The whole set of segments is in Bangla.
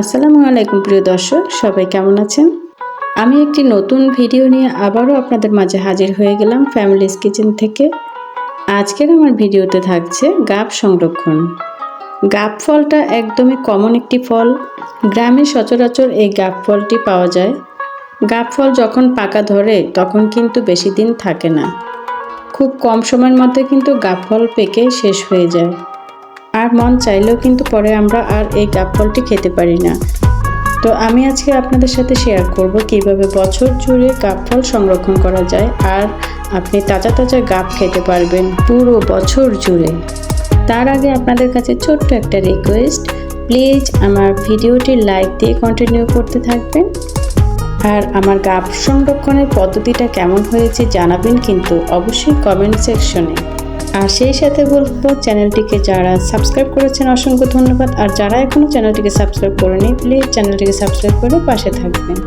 আসসালামু আলাইকুম প্রিয় দর্শক, সবাই কেমন আছেন? আমি একটি নতুন ভিডিও নিয়ে আবারও আপনাদের মাঝে হাজির হয়ে গেলাম ফ্যামিলিজ কিচেন থেকে। আজকের আমার ভিডিওতে থাকছে গাব সংরক্ষণ। গাব ফলটা একদমই কমন একটি ফল। গ্রামে সচরাচর এই গাব ফলটি পাওয়া যায়। গাব ফল যখন পাকা ধরে তখন কিন্তু বেশি দিন থাকে না। খুব কম সময়ের মধ্যে কিন্তু গাব ফল পেকে শেষ হয়ে যায়। আর মন চাইলেও কিন্তু পরে আমরা আর এই গাব ফলটি খেতে পারি না। তো আমি আজকে আপনাদের সাথে শেয়ার করব কিভাবে বছর জুড়ে গাব ফল সংরক্ষণ করা যায় আর আপনি তাজা তাজা গাব খেতে পারবেন পুরো বছর জুড়ে। তার আগে আপনাদের কাছে ছোট্ট একটা রিকোয়েস্ট, প্লিজ আমার ভিডিওটি লাইক দিয়ে কন্টিনিউ করতে থাকবেন। আর আমার গাব সংরক্ষণের পদ্ধতিটা কেমন হয়েছে জানাবেন কিন্তু অবশ্যই কমেন্ট সেকশনে। আর সেই সাথে বলবো, চ্যানেলটিকে যারা সাবস্ক্রাইব করেছেন অসংখ্য ধন্যবাদ, আর যারা এখনও চ্যানেলটিকে সাবস্ক্রাইব করেনি প্লিজ চ্যানেলটিকে সাবস্ক্রাইব করে পাশে থাকবেন।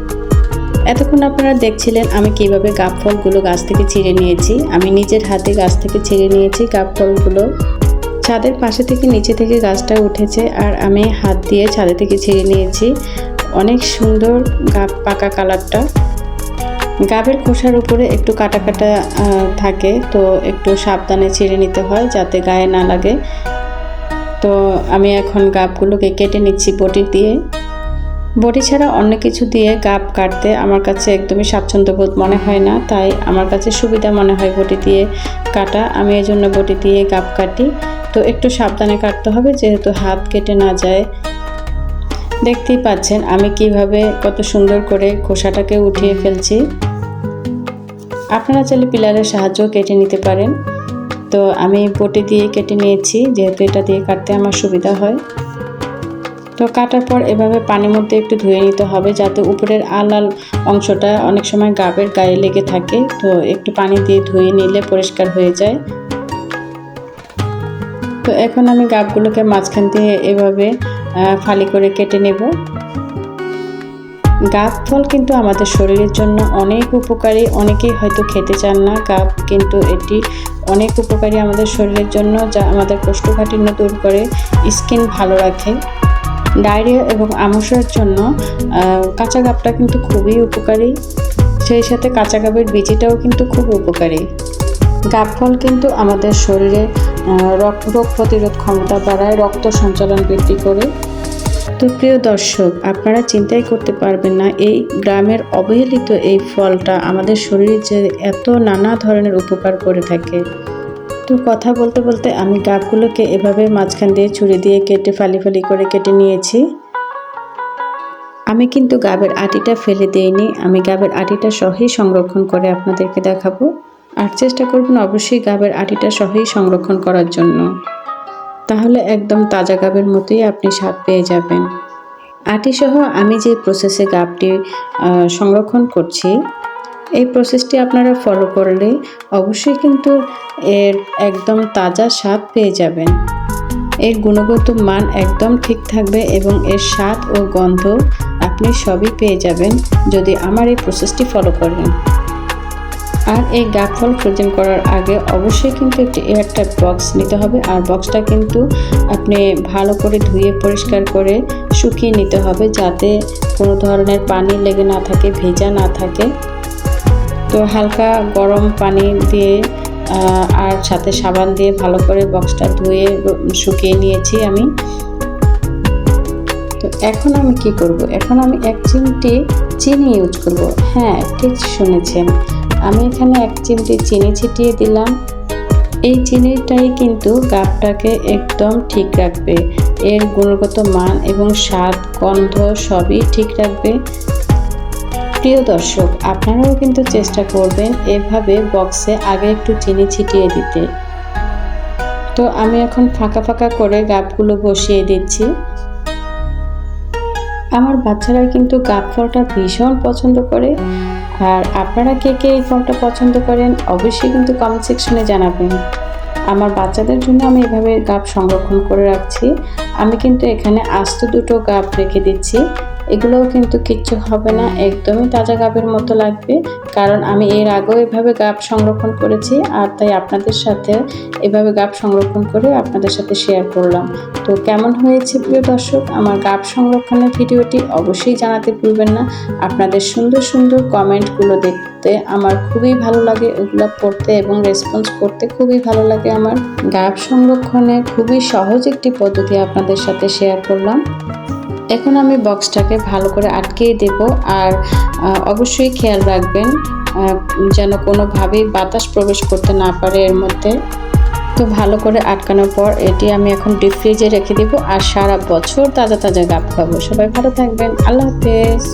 এতক্ষণ আপনারা দেখছিলেন আমি কিভাবে গাব ফলগুলো গাছ থেকে ছিঁড়ে নিয়েছি। আমি নিজের হাতে গাছ থেকে ছিঁড়ে নিয়েছি গাব ফলগুলো। ছাদের পাশে থেকে নিচে থেকে গাছটা উঠেছে আর আমি হাত দিয়ে ছাদে থেকে ছিঁড়ে নিয়েছি। অনেক সুন্দর গাব পাকা কালারটা। গাবের খোসার উপরে একটু কাটা কাটা থাকে, তো একটু সাবধানে ছিঁড়ে নিতে হয় যাতে গায়ে না লাগে। তো আমি এখন গাবগুলোকে কেটে নিচ্ছি বটি দিয়ে। বটি ছাড়া অন্য কিছু দিয়ে গাব কাটতে আমার কাছে একদমই স্বাচ্ছন্দ্যবোধ মনে হয় না, তাই আমার কাছে সুবিধা মনে হয় বটি দিয়ে কাটা। আমি এই জন্য বটি দিয়ে গাব কাটি। তো একটু সাবধানে কাটতে হবে যেহেতু হাত কেটে না যায়। দেখতেই পাচ্ছেন আমি কিভাবে কত সুন্দর করে খোসাটাকে উঠিয়ে ফেলছি। আপনারা চাইলে পিলারের সাহায্যও কেটে নিতে পারেন। তো আমি বটি দিয়ে কেটে নিয়েছি যেহেতু এটা দিয়ে কাটতে আমার সুবিধা হয়। তো কাটার পর এভাবে পানির মধ্যে একটু ধুয়ে নিতে হবে যাতে উপরের লাল অংশটা অনেক সময় গাবের গায়ে লেগে থাকে। তো একটু পানি দিয়ে ধুয়ে নিলে পরিষ্কার হয়ে যায়। তো এখন আমি গাবগুলোকে মাঝখান দিয়ে এভাবে ফালি করে কেটে নেব। গাব ফল কিন্তু আমাদের শরীরের জন্য অনেক উপকারী। অনেকেই হয়তো খেতে চান না গাব, কিন্তু এটি অনেক উপকারী আমাদের শরীরের জন্য, যা আমাদের কোষ্ঠকাঠিন্য দূর করে, স্কিন ভালো রাখে। ডায়রিয়া এবং আমশার জন্য কাঁচা গাবটা কিন্তু খুবই উপকারী। সেই সাথে কাঁচা গাবের বীজটাও কিন্তু খুব উপকারী। গাব ফল কিন্তু আমাদের শরীরে রোগ প্রতিরোধ ক্ষমতা বাড়ায়, রক্ত সঞ্চালন বৃদ্ধি করে। তো প্রিয় দর্শক, আপনারা চিন্তাই করতে পারবেন না এই গ্রামের অবহেলিত এই ফলটা আমাদের শরীরে যে এত নানা ধরনের উপকার করে থাকে। তো কথা বলতে বলতে আমি গাবগুলোকে এভাবে মাঝখান দিয়ে ছুরি দিয়ে কেটে ফালি ফালি করে কেটে নিয়েছি। আমি কিন্তু গাবের আটিটা ফেলে দেইনি, আমি গাবের আটিটা সহই সংরক্ষণ করে আপনাদেরকে দেখাবো। আর চেষ্টা করবেন অবশ্যই গাবের আটিটা সহই সংরক্ষণ করার জন্য, তাহলে একদম তাজা গাবের মতোই আপনি স্বাদ পেয়ে যাবেন। আটি সহ আমি যে প্রসেসে গাবটি সংরক্ষণ করছি, এই প্রসেসটি আপনারা ফলো করলে অবশ্যই কিন্তু এর একদম তাজা স্বাদ পেয়ে যাবেন। এর গুণগত মান একদম ঠিক থাকবে এবং এর স্বাদ ও গন্ধ আপনি সবই পেয়ে যাবেন যদি আমার এই প্রসেসটি ফলো করেন। আর এই গাব ফল ফ্রোজেন করার আগে অবশ্যই কিন্তু একটি এয়ারটাইট বক্স নিতে হবে। আর বক্সটা কিন্তু আপনি ভালো করে ধুয়ে পরিষ্কার করে শুকিয়ে নিতে হবে যাতে কোনো ধরনের পানি লেগে না থাকে, ভেজা না থাকে। তো হালকা গরম পানি দিয়ে আর সাথে সাবান দিয়ে ভালো করে বক্সটা ধুয়ে শুকিয়ে নিয়েছি আমি। তো এখন আমি কি করব? এখন আমি 1 চিমটি চিনি ইউজ করব। হ্যাঁ, ঠিক শুনেছেন, আমি এখানে 1 চিমটি চিনি ছিটিয়ে দিলাম। এই চিনিটাই কিন্তু গাবটাকে একদম ঠিক রাখবে, এর গুণগত মান এবং স্বাদ গন্ধ সবই ঠিক রাখবে। প্রিয় দর্শক, আপনারাও কিন্তু চেষ্টা করবেন এভাবে বক্সে আগে একটু চিনি ছিটিয়ে দিতে। তো আমি এখন ফাঁকা ফাঁকা করে গাবগুলো বসিয়ে দিচ্ছি। আমার বাচ্চারা কিন্তু গাব ফলটা ভীষণ পছন্দ করে। আর আপনারা কে কে এই ফলটা পছন্দ করেন অবশ্যই কিন্তু কমেন্ট সেকশনে জানাবেন। আমার বাচ্চাদের জন্য আমি এভাবে গাব সংরক্ষণ করে রাখছি। আমি কিন্তু এখানে আস্ত 2টো গাব রেখে দিচ্ছি। এগুলোও কিন্তু কিচ্ছু হবে না, একদমই তাজা গাবের মতো লাগবে। কারণ আমি এর আগেও এভাবে গাব সংরক্ষণ করেছি, আর তাই আপনাদের সাথে এভাবে গাব সংরক্ষণ করে আপনাদের সাথে শেয়ার করলাম। তো কেমন হয়েছে প্রিয় দর্শক আমার গাব সংরক্ষণের ভিডিওটি অবশ্যই জানাতে ভুলবেন না। আপনাদের সুন্দর সুন্দর কমেন্টগুলো দেখতে আমার খুবই ভালো লাগে, ওগুলো পড়তে এবং রেসপন্স করতে খুবই ভালো লাগে আমার। গাব সংরক্ষণে খুবই সহজ একটি পদ্ধতি আপনাদের সাথে শেয়ার করলাম। এখন আমি বক্সটাকে ভালো করে আটকিয়ে দেব, আর অবশ্যই খেয়াল রাখবেন যেন কোনোভাবেই বাতাস প্রবেশ করতে না পারে এর মধ্যে। তো ভালো করে আটকানোর পর এটি আমি এখন ডিপ ফ্রিজে রেখে দেবো, আর সারা বছর তাজা তাজা গাব খাবো। সবাই ভালো থাকবেন, আল্লাহ হাফেজ।